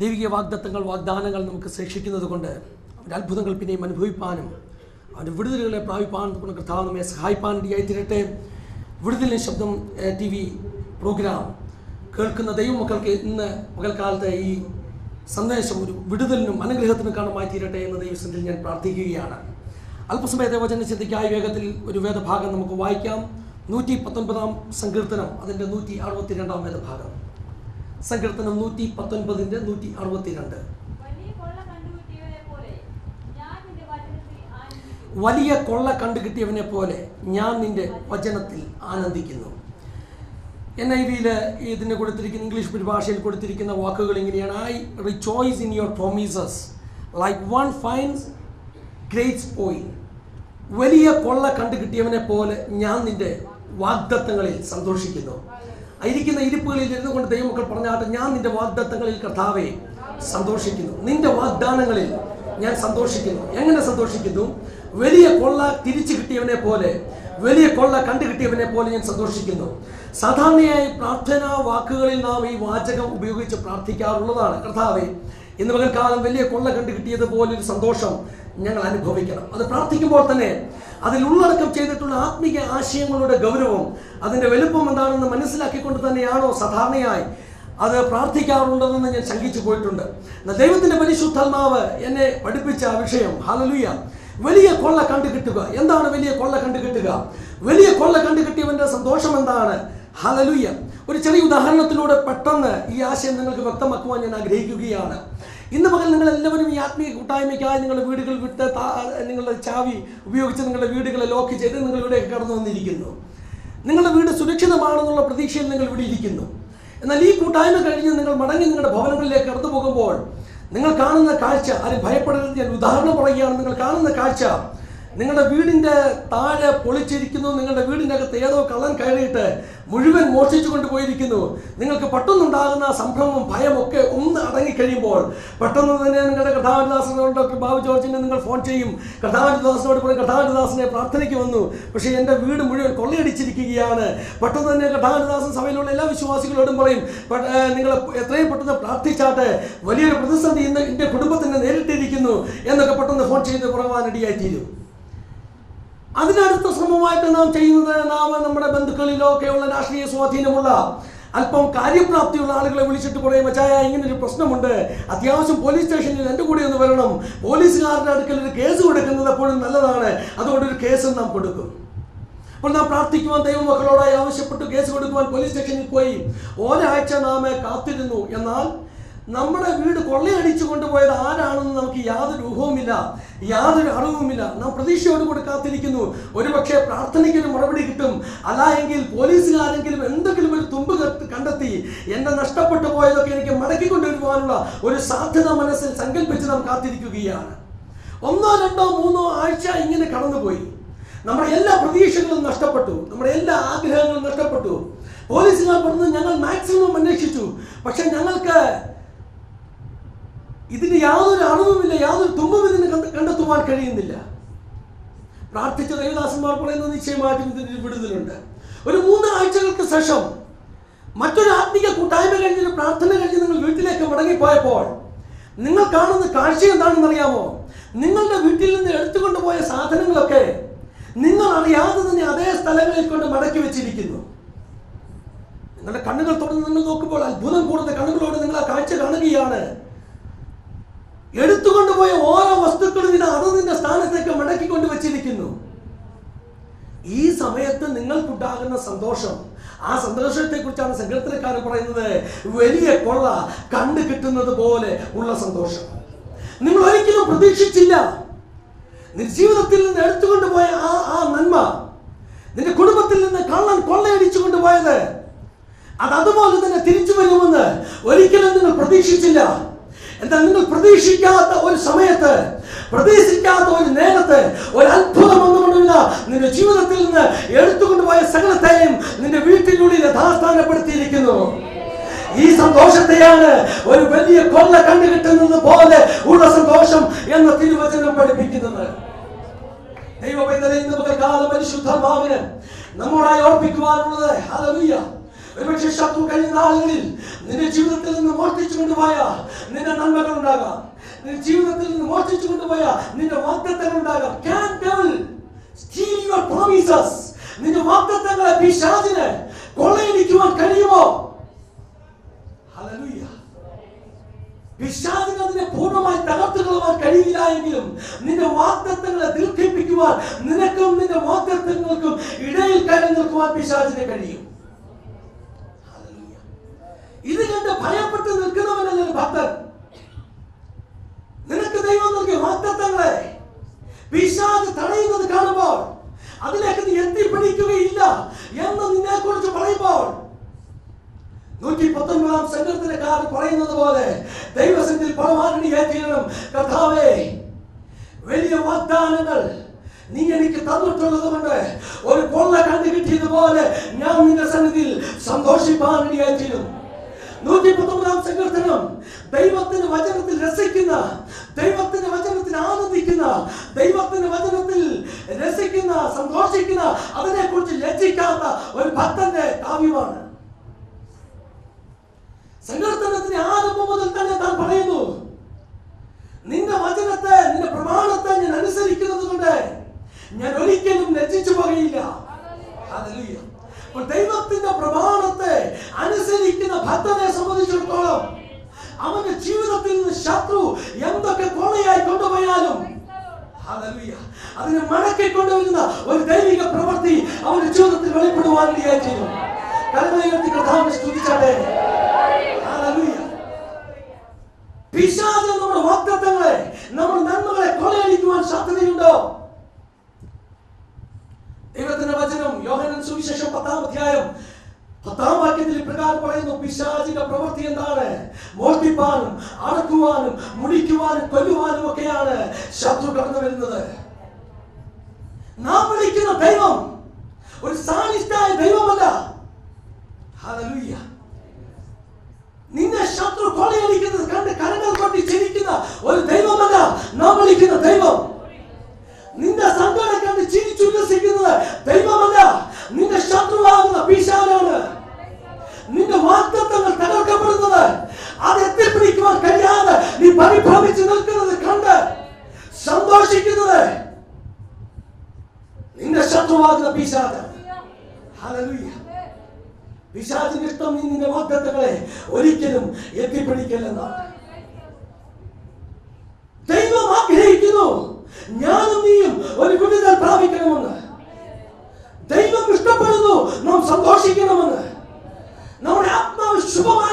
ദൈവിക വാഗ്ദാനങ്ങൾ നമുക്ക് ശേഷിക്കുന്നത് കൊണ്ട് അവൻ്റെ അത്ഭുതങ്ങൾ പിന്നെയും അനുഭവിപ്പാനും അവൻ്റെ വിടുതലുകളെ പ്രാപിപ്പാനും നമ്മുടെ കർത്താവ് നമ്മെ സഹായിപ്പാനിടയായി തീരട്ടെ. വിടുതലിൻ്റെ ശബ്ദം TV പ്രോഗ്രാം കേൾക്കുന്ന ദൈവമക്കൾക്ക് ഇന്ന് പകൽക്കാലത്തെ ഈ സന്ദേശം ഒരു വിടുതലിനും അനുഗ്രഹത്തിനും കാരണമായി തീരട്ടെ എന്ന് ദൈവസന്നിധിയിൽ ഞാൻ പ്രാർത്ഥിക്കുകയാണ്. അല്പസമയത്തെ വചന ചിന്തയ്ക്കായി വേഗത്തിൽ ഒരു വേദഭാഗം നമുക്ക് വായിക്കാം. 119 സങ്കീർത്തനം അതിൻ്റെ 162 വേദഭാഗം. സങ്കീർത്തനം 119 162. വലിയ കൊള്ള കണ്ടുകിട്ടിയവനെ പോലെ ഞാൻ നിന്റെ വചനത്തിൽ ആനന്ദിക്കുന്നു. NIV-യിൽ ഇതിന് കൊടുത്തിരിക്കുന്ന ഇംഗ്ലീഷ് പരിഭാഷയിൽ കൊടുത്തിരിക്കുന്ന വാക്കുകൾ ഇങ്ങനെയാണ്: I rejoice in your promises like one finds great spoil. വലിയ കൊള്ള കണ്ടുകിട്ടിയവനെ പോലെ ഞാൻ നിന്റെ വാഗ്ദത്തങ്ങളിൽ സന്തോഷിക്കുന്നു. ആയിരിക്കുന്ന ഇരിപ്പുകളിൽ ഇരുന്നു കൊണ്ട് ദൈവമക്കൾ പറഞ്ഞാട്ട്, ഞാൻ നിന്റെ വാഗ്ദത്തങ്ങളിൽ കർത്താവേ സന്തോഷിക്കുന്നു. നിന്റെ വാഗ്ദാനങ്ങളിൽ ഞാൻ സന്തോഷിക്കുന്നു. എങ്ങനെ സന്തോഷിക്കുന്നു? വലിയ കൊള്ള തിരിച്ചു കിട്ടിയവനെ പോലെ, വലിയ കൊള്ള കണ്ടുകിട്ടിയവനെ പോലെ ഞാൻ സന്തോഷിക്കുന്നു. സാധാരണയായി പ്രാർത്ഥനാ വാക്കുകളിൽ നാം ഈ വാചകം ഉപയോഗിച്ച് പ്രാർത്ഥിക്കാറുള്ളതാണ്: കർത്താവേ, ഇന്ന് പകൽക്കാലം വലിയ കൊള്ള കണ്ടുകിട്ടിയതുപോലൊരു സന്തോഷം ഞങ്ങൾ അനുഭവിക്കണം. അത് പ്രാർത്ഥിക്കുമ്പോൾ തന്നെ അതിൽ ഉള്ളടക്കം ചെയ്തിട്ടുള്ള ആത്മീയ ആശയങ്ങളുടെ ഗൗരവം, അതിൻ്റെ വലുപ്പം എന്താണെന്ന് മനസ്സിലാക്കിക്കൊണ്ട് തന്നെയാണോ സാധാരണയായി അത് പ്രാർത്ഥിക്കാറുണ്ടെന്ന് ഞാൻ ശങ്കിച്ചു പോയിട്ടുണ്ട്. എന്നാൽ ദൈവത്തിൻ്റെ പരിശുദ്ധാത്മാവ് എന്നെ പഠിപ്പിച്ച വിഷയം, ഹല്ലേലൂയ, വലിയ കൊള്ള കണ്ടുകിട്ടുക. എന്താണ് വലിയ കൊള്ള കണ്ടുകിട്ടുക? വലിയ കൊള്ള കണ്ടുകിട്ടിയവൻ്റെ സന്തോഷം എന്താണ്? ഹല്ലേലൂയ. ഒരു ചെറിയ ഉദാഹരണത്തിലൂടെ പെട്ടെന്ന് ഈ ആശയം നിങ്ങൾക്ക് വ്യക്തമാക്കുവാൻ ഞാൻ ആഗ്രഹിക്കുകയാണ്. ഇന്ന് പകൽ നിങ്ങളെല്ലാവരും ഈ ആത്മീയ കൂട്ടായ്മയ്ക്കായി നിങ്ങളുടെ വീടുകൾ വിട്ട് നിങ്ങളുടെ ചാവി ഉപയോഗിച്ച് നിങ്ങളുടെ വീടുകളെ ലോക്ക് ചെയ്ത് നിങ്ങൾ ഇവിടേക്ക് കടന്നു വന്നിരിക്കുന്നു. നിങ്ങളുടെ വീട് സുരക്ഷിതമാണെന്നുള്ള പ്രതീക്ഷയിൽ നിങ്ങൾ ഇവിടെ ഇരിക്കുന്നു. എന്നാൽ ഈ കൂട്ടായ്മ കഴിഞ്ഞ് നിങ്ങൾ മടങ്ങി നിങ്ങളുടെ ഭവനങ്ങളിലേക്ക് കടന്നു പോകുമ്പോൾ നിങ്ങൾ കാണുന്ന കാഴ്ച, ആരും ഭയപ്പെടരുത്, ഞാൻ ഉദാഹരണം പറയുകയാണ്. നിങ്ങൾ കാണുന്ന കാഴ്ച, നിങ്ങളുടെ വീടിൻ്റെ താഴെ പൊളിച്ചിരിക്കുന്നു. നിങ്ങളുടെ വീടിൻ്റെ അകത്ത് ഏതോ കള്ളൻ കയറിയിട്ട് മുഴുവൻ മോഷ്ടിച്ചു കൊണ്ടുപോയിരിക്കുന്നു. നിങ്ങൾക്ക് പെട്ടെന്നുണ്ടാകുന്ന സംഭ്രമം, ഭയമൊക്കെ ഒന്ന് അടങ്ങിക്കഴിയുമ്പോൾ പെട്ടെന്ന് തന്നെ നിങ്ങളുടെ കർത്താവിദാസനോട് ഡോക്ടർ ബാബു ജോർജിനെ നിങ്ങൾ ഫോൺ ചെയ്യും. കർത്താവിദാസനോട് പറയും, കർത്താവിദാസനെ പ്രാർത്ഥനയ്ക്ക് വന്നു, പക്ഷേ എൻ്റെ വീട് മുഴുവൻ കൊള്ളയടിച്ചിരിക്കുകയാണ്. പെട്ടെന്ന് തന്നെ കർത്താവിദാസൻ സഭയിലുള്ള എല്ലാ വിശ്വാസികളോടും പറയും, നിങ്ങൾ എത്രയും പെട്ടെന്ന് പ്രാർത്ഥിച്ചാട്ടെ, വലിയൊരു പ്രതിസന്ധി ഇന്ന് എൻ്റെ കുടുംബത്തിന് നേരിട്ടിരിക്കുന്നു എന്നൊക്കെ പെട്ടെന്ന് ഫോൺ ചെയ്ത് കുറവാനിടയായിത്തീരും. അതിനടുത്ത ശ്രമമായിട്ട് നാം ചെയ്യുന്നത്, നാം നമ്മുടെ ബന്ധുക്കളിലോ ഒക്കെയുള്ള രാഷ്ട്രീയ സ്വാധീനമുള്ള അല്പം കാര്യപ്രാപ്തിയുള്ള ആളുകളെ വിളിച്ചിട്ട് പറയും, മച്ചായ ഇങ്ങനൊരു പ്രശ്നമുണ്ട്, അത്യാവശ്യം പോലീസ് സ്റ്റേഷനിൽ എൻ്റെ കൂടെ ഒന്ന് വരണം, പോലീസുകാരുടെ അടുക്കൽ ഒരു കേസ് കൊടുക്കുന്നത് എപ്പോഴും നല്ലതാണ്, അതുകൊണ്ടൊരു കേസും നാം കൊടുക്കും. അപ്പോൾ നാം പ്രാർത്ഥിക്കുവാൻ ദൈവമക്കളോടായി ആവശ്യപ്പെട്ട് കേസ് കൊടുക്കുവാൻ പോലീസ് സ്റ്റേഷനിൽ പോയി ഒരാഴ്ച നാം കാത്തിരുന്നു. എന്നാൽ നമ്മുടെ വീട് കൊള്ളയടിച്ചു കൊണ്ടുപോയത് ആരാണെന്ന് നമുക്ക് യാതൊരു ഊഹവുമില്ല, യാതൊരു അറിവുമില്ല. നാം പ്രതീക്ഷയോടുകൂടി കാത്തിരിക്കുന്നു. ഒരുപക്ഷെ പ്രാർത്ഥനയ്ക്കൊരു മറുപടി കിട്ടും, അല്ല എങ്കിൽ പോലീസുകാരെങ്കിലും എന്തെങ്കിലും ഒരു തുമ്പ് കണ്ടെത്തി എൻ്റെ നഷ്ടപ്പെട്ടു പോയതൊക്കെ എനിക്ക് മടക്കിക്കൊണ്ടുവരുവാനുള്ള ഒരു സാധ്യത മനസ്സിൽ സങ്കല്പിച്ച് നാം കാത്തിരിക്കുകയാണ്. 1, 2, 3 ആഴ്ച ഇങ്ങനെ കടന്നുപോയി. നമ്മുടെ എല്ലാ പ്രതീക്ഷകളും നഷ്ടപ്പെട്ടു, നമ്മുടെ എല്ലാ ആഗ്രഹങ്ങളും നഷ്ടപ്പെട്ടു. പോലീസുകാർ പറഞ്ഞു, ഞങ്ങൾ മാക്സിമം അന്വേഷിച്ചു, പക്ഷെ ഞങ്ങൾക്ക് ഇതിന് യാതൊരു അറിവുമില്ല, യാതൊരു തുമ്പും ഇതിന് കണ്ടെത്തുവാൻ കഴിയുന്നില്ല. പ്രാർത്ഥിച്ച ദൈവദാസന്മാർ പറയുന്നത് നിശ്ചയമായിട്ടും ഇതിന് വിടുതലുണ്ട്. ഒരു 3 ആഴ്ചകൾക്ക് ശേഷം മറ്റൊരു ആത്മീയ കൂട്ടായ്മ കഴിഞ്ഞൊരു പ്രാർത്ഥന കഴിഞ്ഞ് നിങ്ങൾ വീട്ടിലേക്ക് മടങ്ങിപ്പോയപ്പോൾ നിങ്ങൾ കാണുന്ന കാഴ്ച എന്താണെന്ന് അറിയാമോ? നിങ്ങളുടെ വീട്ടിൽ നിന്ന് എടുത്തുകൊണ്ടുപോയ സാധനങ്ങളൊക്കെ നിങ്ങൾ അറിയാതെ തന്നെ അതേ സ്ഥലങ്ങളിൽ കൊണ്ട് മടക്കി വെച്ചിരിക്കുന്നു. നിങ്ങളുടെ കണ്ണുകൾ തുറന്ന് നിങ്ങൾ നോക്കുമ്പോൾ അത്ഭുതം കൂടുന്ന കണ്ണുകളോട് നിങ്ങൾ ആ കാഴ്ച കാണുകയാണ്. എടുത്തുകൊണ്ടുപോയ ഓരോ വസ്തുക്കളും ഇത് അതതിന്റെ സ്ഥാനത്തേക്ക് മടക്കിക്കൊണ്ട് വെച്ചിരിക്കുന്നു. ഈ സമയത്ത് നിങ്ങൾക്കുണ്ടാകുന്ന സന്തോഷം, ആ സന്തോഷത്തെ കുറിച്ചാണ് സങ്കീർത്തനക്കാരൻ പറയുന്നത്, വലിയ കൊള്ള കണ്ടു കിട്ടുന്നത് പോലെ ഉള്ള സന്തോഷം. നിങ്ങൾ ഒരിക്കലും പ്രതീക്ഷിച്ചില്ല. നിന്റെ ജീവിതത്തിൽ നിന്ന് എടുത്തുകൊണ്ടുപോയ ആ നന്മ, നിന്റെ കുടുംബത്തിൽ നിന്ന് കള്ളൻ കൊള്ളയടിച്ചു കൊണ്ടുപോയത്, അതുപോലെ തന്നെ തിരിച്ചു വരുമെന്ന് ഒരിക്കലും നിങ്ങൾ പ്രതീക്ഷിച്ചില്ല. എന്നാൽ നിങ്ങൾ പ്രതീക്ഷിക്കാത്ത ഒരു സമയത്ത്, പ്രതീക്ഷിക്കാത്ത ഒരു നേരത്ത് ഒരു അത്ഭുതം ഒന്നുകൊണ്ടില്ല. നിന്റെ ജീവിതത്തിൽ നിന്ന് എടുത്തുകൊണ്ടുപോയ സകലത്തെയും നിന്റെ വീട്ടിനുള്ളിൽ യഥാസ്ഥാനപ്പെടുത്തിയിരിക്കുന്നു. ഈ സന്തോഷത്തെയാണ് ഒരു വലിയ കൊള്ള കണ്ടുകിട്ടുന്നത് പോലെ ഉള്ള സന്തോഷം എന്ന തിരുവചനം പഠിപ്പിക്കുന്നത്. ദൈവപൈതലേ, ഇന്ന് പകൽക്കാലം പരിശുദ്ധാത്മാവിന് നമ്മോടായി ഓർപ്പിക്കുവാനുള്ളത്, ഹല്ലേലൂയ, ഒരുപക്ഷെ ശത്രു കഴിഞ്ഞ നാളുകളിൽ നിന്റെ ജീവിതത്തിൽ നിന്ന് മോഷ്ടിച്ചു കൊണ്ടുപോയ നിന്റെ നന്മകൾ ഉണ്ടാകാം, നിന്റെ ജീവിതത്തിൽ നിന്ന് മോഷ്ടിച്ചു കൊണ്ടുപോയ നിന്റെ വാഗ്ദത്തങ്ങൾ ഉണ്ടാകാം. Can devil steal your promises? നിന്റെ വാഗ്ദത്തങ്ങളെ പിശാചിന് കൊള്ളയടിക്കുവാൻ കഴിയുമോ? ഹല്ലേലൂയ. പിശാചിന് അതിനെ പൂർണ്ണമായി തകർത്തു കളയാൻ കഴിയില്ല എങ്കിലും നിന്റെ വാഗ്ദത്തങ്ങളെ ദീർഘിപ്പിക്കുവാൻ നിനക്കും നിന്റെ വാഗ്ദത്തങ്ങൾക്കും ഇടയിൽ കയറി നിൽക്കുവാൻ പിശാചിന് കഴിയും. ഇത് കണ്ട് ഭയപ്പെട്ട് നിൽക്കുന്നവനല്ല ഭക്തൻ. നിനക്ക് ദൈവം നൽകിയ വാഗ്ദത്തങ്ങളെ പിശാച് തടയുന്നത് കാണുമ്പോൾ അതിലേക്ക് നീ എത്തിപ്പിടിക്കുകയില്ല എന്ന് നിന്നെ കുറിച്ച് പറയുമ്പോൾ 119 സങ്കീർത്തനക്കാരൻ പറയുന്നത് പോലെ ദൈവസന്നിധിയിൽ പരമാരണിയായിത്തീരണം. കർത്താവേ, വലിയ വാഗ്ദാനങ്ങൾ നീ എനിക്ക് തന്നിട്ടുള്ളത് കൊണ്ട് ഒരു കൊള്ള കണ്ടു കിട്ടിയതുപോലെ ഞാൻ നിന്റെ സന്നിധിയിൽ സന്തോഷിപ്പാനിടയായിത്തീരും. 119 സങ്കീർത്തനം ദൈവത്തിന്റെ വചനത്തിൽ രസിക്കുന്ന, ദൈവത്തിന്റെ വചനത്തിൽ ആനന്ദിക്കുന്ന, ദൈവത്തിന്റെ വചനത്തിൽ രസിക്കുന്ന, സന്തോഷിക്കുന്ന, അതിനെ കുറിച്ച് ലജ്ജിക്കാത്ത ഒരു ഭക്തന്റെ കാവ്യമാണ്. സങ്കീർത്തനത്തിന്റെ ആരംഭം മുതൽ തന്നെ താൻ പറയുന്നു, നിന്റെ വചനത്തെ, നിന്റെ പ്രമാണത്തെ ഞാൻ അനുസരിക്കുന്നത് കൊണ്ട് ഞാൻ ഒരിക്കലും ലജ്ജിച്ചു പോകയില്ല. ഹല്ലേലൂയ. അപ്പോൾ ദൈവത്തിന്റെ പ്രമാണത്തെ അനുസരിക്കുന്ന ഭക്തനെ സംബന്ധിച്ചിടത്തോളം അവന്റെ ജീവിതത്തിൽ നിന്ന് ശത്രു എന്തൊക്കെ കൊള്ളയായി കൊണ്ടുപോയാലും ഹല്ലേലൂയ അതിനെ മടക്കി കൊണ്ടുവരുന്ന ഒരു ദൈവിക പ്രവൃത്തി അവന്റെ ജീവിതത്തിൽ വെളിപ്പെടുവാനിടയായി ചെയ്യും. കരങ്ങളുയർത്തി കർത്താവിനെ സ്തുതിച്ചാട്ടെ. ഹല്ലേലൂയ. പിശാച് നമ്മുടെ വാഗ്ദത്തങ്ങളെ, നമ്മുടെ നന്മകളെ കൊള്ളയടിക്കുവാൻ സാധ്യതയുണ്ടോ? ദൈവത്തിന്റെ വചനം യോഹന്നാൻ സുവിശേഷം 10-ാം അധ്യായം 10-ാം വാക്യത്തിൽ ഇപ്രകാരം പറയുന്നു, പിശാചിന്റെ പ്രവൃത്തി എന്താണ്? മോഷ്ടിപ്പാനും അടക്കുവാനും മുടിക്കുവാനും കൊല്ലുവാനും ഒക്കെയാണ് ശത്രു കടന്നു വരുന്നത്. നാം വിളിക്കുന്ന ദൈവം ഒരു സാനിഷ്ഠായ ദൈവമല്ല. ഹല്ലേലൂയ. നിന്നെ ശത്രു കൊള്ളയടിക്കുന്നത് കണ്ട് കരങ്ങൾ കൊട്ടി ചിരിക്കുന്ന ഒരു ദൈവമല്ല നാം വിളിക്കുന്ന ദൈവം. നിന്റെ സങ്കടം കണ്ട് ചിരിച്ചുല്ലസിക്കുന്നത് ദൈവമല്ല, നിന്റെ ശത്രുവാകുന്ന പിശാചാണ്. നിന്റെ വാഗ്ദത്തങ്ങൾ തകർക്കപ്പെടുന്നത്, അത് എത്തിപ്പിടിക്കുവാൻ കഴിയാതെ നീ പരിഭ്രമിച്ച് നിൽക്കുന്നത് കണ്ട് സന്തോഷിക്കുന്നത് നിന്റെ ശത്രുവാകുന്ന പിശാച്. ഹല്ലേലൂയ. പിശാചിന് ഇഷ്ടം നീ നിന്റെ വാഗ്ദത്തങ്ങളെ ഒരിക്കലും എത്തിപ്പിടിക്കല്ലെന്നാണ്. ദൈവം ആഗ്രഹിക്കുന്നു ഞാനും നീയും ഒരു വിടുതൽ പ്രാപിക്കണമെന്ന്. ദൈവം ഇഷ്ടപ്പെടുന്നു നാം സന്തോഷിക്കണമെന്ന്. നമ്മുടെ ആത്മാവ് ശുഭമായി